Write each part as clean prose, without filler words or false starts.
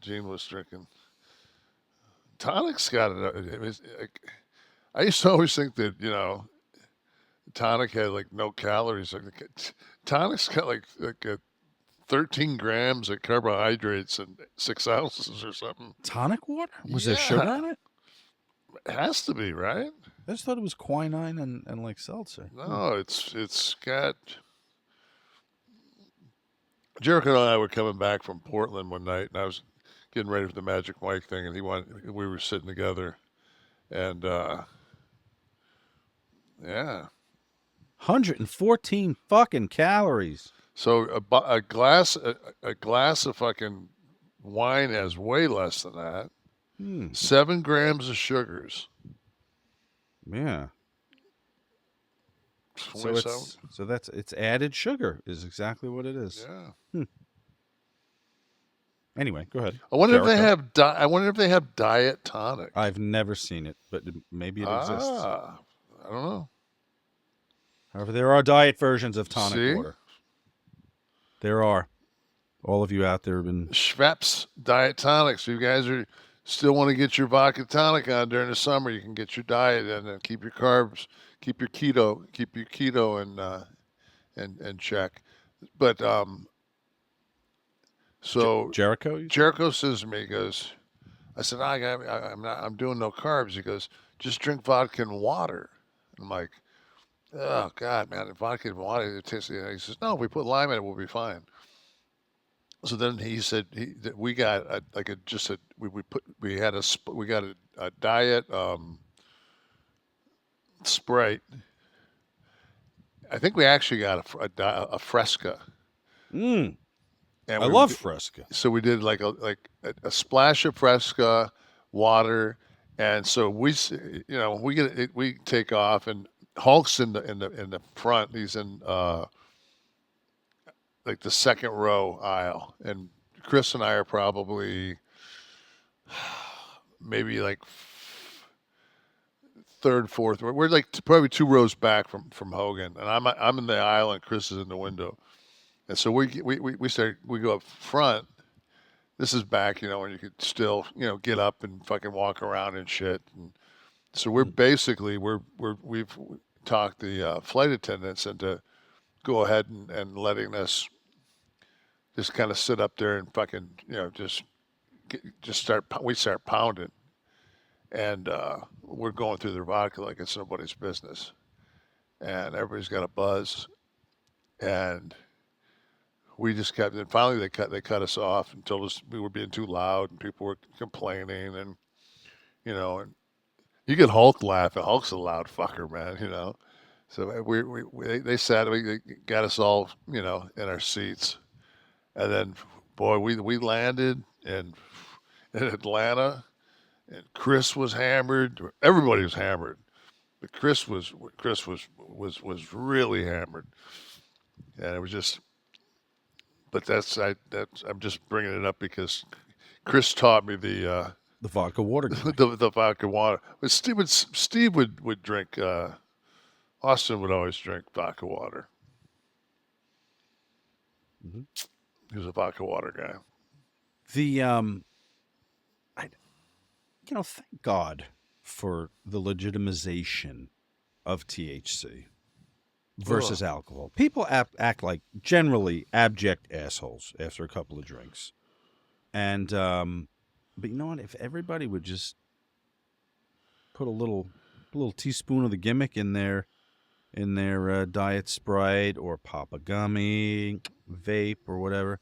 Gene was drinking. Tonic's got it. I used to always think that tonic had like no calories. Tonic's got like 13 grams of carbohydrates and 6 ounces or something. Tonic water? Was there sugar Yeah, in it? it has to be, right? I just thought it was quinine and like seltzer. No, it's got. Jericho and I were coming back from Portland one night, and I was getting ready for the Magic Mike thing, and we were sitting together, and yeah. 114 fucking calories. So a glass of fucking wine has way less than that. Hmm. 7 grams of sugars. Yeah. 27. It's added sugar is exactly what it is. Yeah. Hmm. Anyway, go ahead. I wonder if they Jericho. have I wonder if they have diet tonic. I've never seen it, but maybe it exists. I don't know. However, there are diet versions of tonic See? water. There are. All of you out there have been Schweppes diet tonic. So you guys are still want to get your vodka tonic on during the summer, you can get your diet and keep your carbs, keep your keto and check. But so Jericho. Jericho says to me, he goes, I said, I'm doing no carbs. He goes, just drink vodka and water. I'm like, oh God, man, vodka and water. It tastes, he says, no, if we put lime in it, we'll be fine. So then he said that we got we got a diet Sprite. I think we actually got a Fresca, Mm, and I love Fresca. so we did like a splash of Fresca water, and so we get it, we take off, and Hulk's in the front. He's in like the second row aisle, and Chris and I are probably maybe like third, fourth. We're like probably 2 rows back from Hogan, and I'm in the aisle, and Chris is in the window, and so we go up front. This is back, when you could still, get up and fucking walk around and shit. And so we've talked the flight attendants into go ahead and letting us just kind of sit up there and fucking, we start pounding, and we're going through their vodka like it's nobody's business, and everybody's got a buzz, and we just kept. And finally, they cut us off and told us we were being too loud, and people were complaining, and and you get Hulk laughing. Hulk's a loud fucker, man. So they sat, they got us all, in our seats, and then, boy, we landed in Atlanta, and Chris was hammered. Everybody was hammered, but Chris was really hammered, and it was just. But I'm just bringing it up because Chris taught me The vodka water guy. the vodka water. But Steve would drink. Austin would always drink vodka water. Mm-hmm. He was a vodka water guy. The I thank God for the legitimization of THC versus alcohol. People act like generally abject assholes after a couple of drinks, and but you know what? If everybody would just put a little teaspoon of the gimmick in their diet Sprite or pop a gummy, vape or whatever,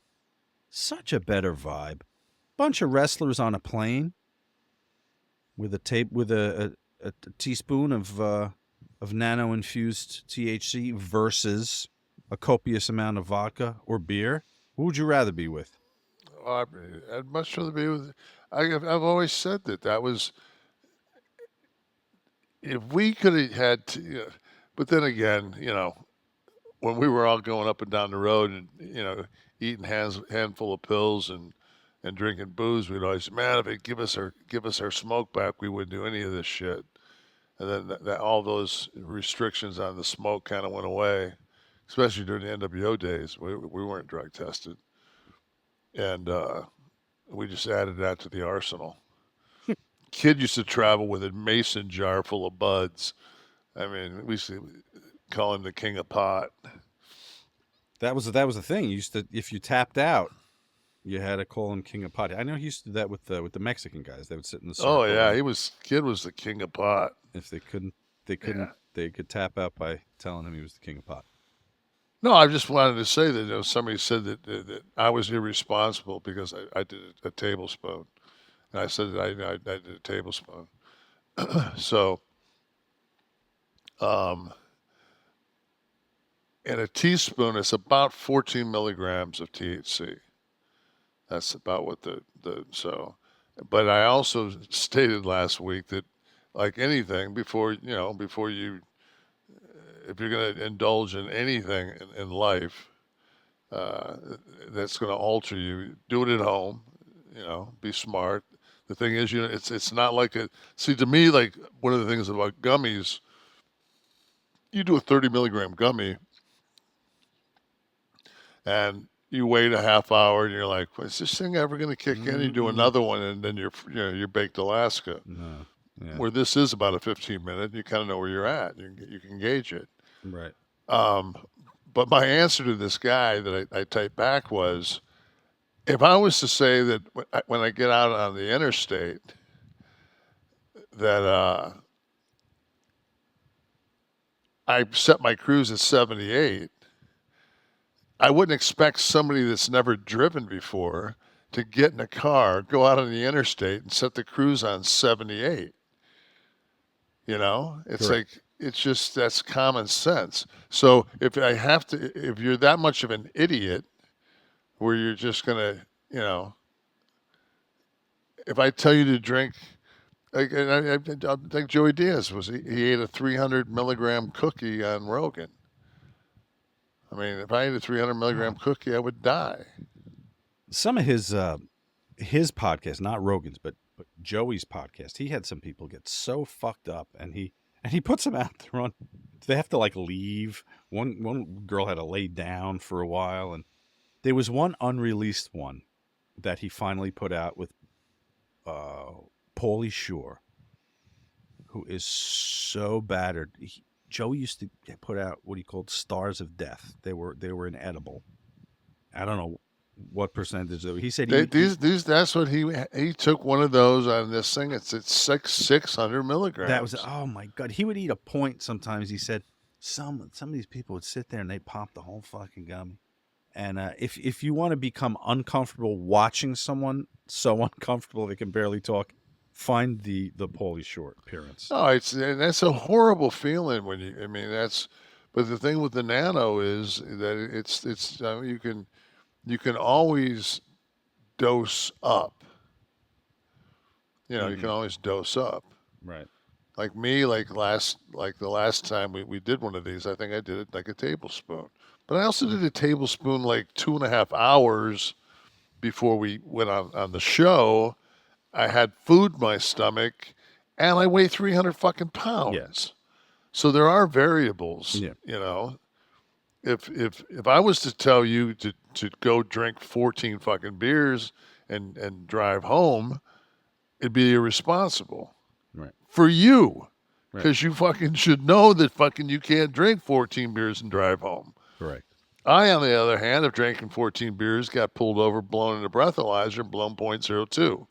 such a better vibe. Bunch of wrestlers on a plane with a teaspoon of nano infused THC versus a copious amount of vodka or beer. Who would you rather be with? I'd much rather be with. I've always said that was if we could have had. But then again, when we were all going up and down the road and eating handful of pills and drinking booze, we'd always say, man, if they give us our smoke back, we wouldn't do any of this shit. And then all those restrictions on the smoke kind of went away, especially during the NWO days. We weren't drug tested, and we just added that to the arsenal. Kid used to travel with a mason jar full of buds. I mean, we used to call him the king of pot. That was the thing. You used to, if you tapped out, you had to call him King of Pot. I know he used to do that with the Mexican guys. They would sit in the circle. Oh yeah, kid was the king of pot. If they couldn't, Yeah. they could tap out by telling him he was the King of Pot. No, I just wanted to say that somebody said that I was irresponsible because I did a tablespoon, and I said that I did a tablespoon. So, um, and a teaspoon is about 14 milligrams of THC. That's about what so. But I also stated last week that, like anything, before you, if you're going to indulge in anything in life, uh, that's going to alter you, do it at home. Be smart. The thing is, it's not like a. See, to me, like one of the things about gummies, you do a 30 milligram gummy, and you wait a half hour, and you're like, is this thing ever going to kick in? You do another one, and then you're baked Alaska. No. Yeah. Where this is about a 15-minute, you kind of know where you're at. You can gauge it. Right. But my answer to this guy that I typed back was, if I was to say that when I get out on the interstate, that I set my cruise at 78, I wouldn't expect somebody that's never driven before to get in a car, go out on the interstate, and set the cruise on 78. It's Correct. like, it's just, that's common sense. So if you're that much of an idiot where you're just gonna, if I tell you to drink, like, and I think Joey Diaz he ate a 300 milligram cookie on Rogan. I mean, if I ate a 300 milligram cookie, I would die. Some of his podcast, not Rogan's, but Joey's podcast, he had some people get so fucked up, and he puts them out there on. They have to like leave. One girl had to lay down for a while, and there was one unreleased one that he finally put out with Pauly Shore, who is so battered. Joey used to put out what he called stars of death. They were inedible. I don't know what percentage though. He said That's what he took one of those on this thing. It's 600 milligrams. That was, oh my God. He would eat a point sometimes. He said some of these people would sit there and they pop the whole fucking gummy. And if you want to become uncomfortable watching someone so uncomfortable they can barely talk, find the Pauly Shore appearance. Oh, that's a horrible feeling when but the thing with the nano is that you can always dose up. You can always dose up. Right. Like me, like the last time we did one of these, I think I did it like a tablespoon. But I also did a tablespoon like 2.5 hours before we went on the show. I had food in my stomach, and I weigh 300 fucking pounds. Yes. So there are variables. Yeah. If I was to tell you to go drink 14 fucking beers and drive home, it'd be irresponsible. Right. For you. Right. Because you fucking should know that fucking you can't drink 14 beers and drive home. Correct. I, on the other hand, of drinking 14 beers, got pulled over, blown in a breathalyzer, blown .02.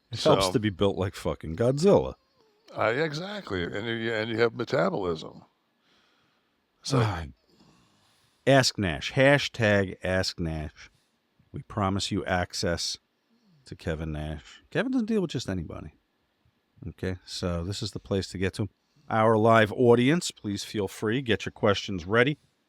It helps to be built like fucking Godzilla. Exactly. And you have metabolism. So Ask Nash. Hashtag Ask Nash. We promise you access to Kevin Nash. Kevin doesn't deal with just anybody. Okay, so this is the place to get to him. Our live audience, please feel free. Get your questions ready.